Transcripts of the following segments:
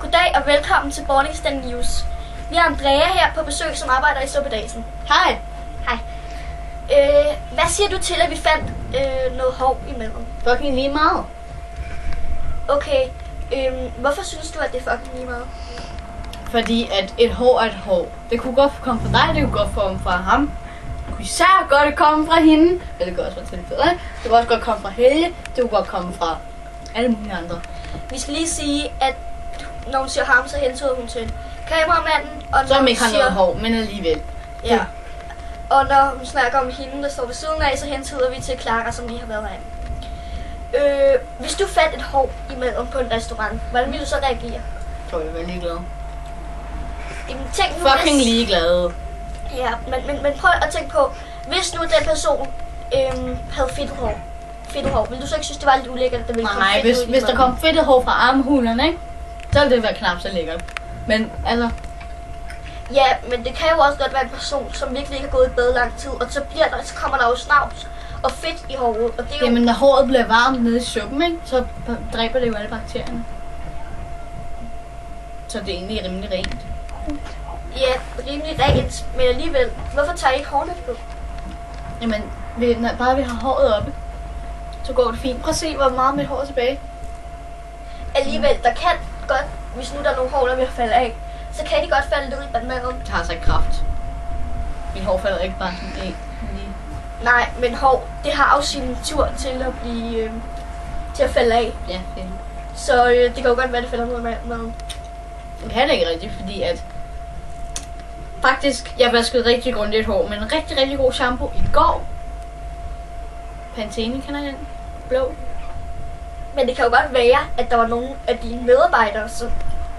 Goddag og velkommen til Borningstand News. Vi har Andrea her på besøg, som arbejder i Suppedasen. Hej. Hej. Hvad siger du til, at vi fandt noget hår imellem? Fucking lige meget. Okay, hvorfor synes du, at det er fucking lige meget? Fordi at et hår er et hår. Det kunne godt komme fra dig, det kunne godt komme fra ham. Det kunne især godt komme fra hende. Ja, det kunne også være tilfældet. Det kunne også godt komme fra Helge. Det kunne godt komme fra alle mulige andre. Vi skal lige sige, at når hun siger ham, så hentyder hun til kameramanden. Og som ikke har noget hår, men alligevel. Ja. Og når hun snakker om hende, der står ved siden af, så hentyder vi til Clara, som lige har været herinde. Hvis du fandt et hår imellem på en restaurant, hvordan ville du så reagere? Jeg tror, jeg ville være ligeglad. Jamen, tænk nu, fucking ligeglad. Ja, men prøv at tænke på, hvis nu den person havde fedtet hår, ville du så ikke synes, det var lidt ulækkert, at der ville komme fedtet hår? Nej, hvis der kom fedtet hår fra armhulerne, ikke? Så ville det være knap så lækkert. Men altså... Ja, men det kan jo også godt være en person, som virkelig ikke har gået i bad lang tid, og så kommer der jo snavs og fedt i håret. Og det er jo... Jamen, når håret bliver varmt nede i suppen, ikke? Så dræber det jo alle bakterierne. Så det er egentlig rimelig rent. Ja, rimelig rent, men alligevel, hvorfor tager I ikke hårene på? Jamen, bare vi har håret oppe, så går det fint. Prøv at se, hvor meget mit hår er tilbage. Alligevel, der kan godt, hvis nu der er nogle hår, der vil falde af, så kan de godt falde lidt i bandmaden. Det har så ikke kraft. Mit hår falder ikke bare sådan lige. Nej, men hår, det har jo sin tur til at blive, til at falde af. Ja, det. Så det kan jo godt være, det falder ned af maden. Det kan det ikke rigtigt, fordi at... Faktisk, jeg vaskede rigtig grundigt hår med en rigtig, rigtig god shampoo i går. Pantene, kender den? Blå. Men det kan jo godt være, at der var nogle af dine medarbejdere,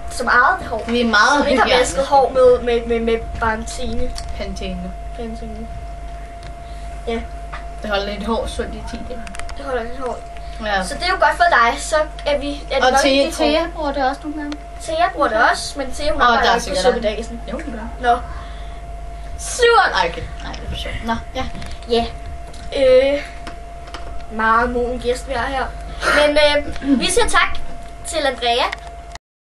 som ejede det hår. Vi er meget som ikke har vasket hår med Pantene. Pantene. Ja. Det holder lidt hår sundt i 10 dage. Det holder lidt hår. Ja. Så det er jo godt for dig, så er vi... Er og Thea bruger det også nogle gange. Thea bruger det også, men Thea hun arbejder ikke på Suppedasen. Jo, det gør. Nå. Surt! Ej, okay. Nej, det er sjovt. Nå, ja. Ja. Meget moden gæst vi har her. Men vi siger tak til Andrea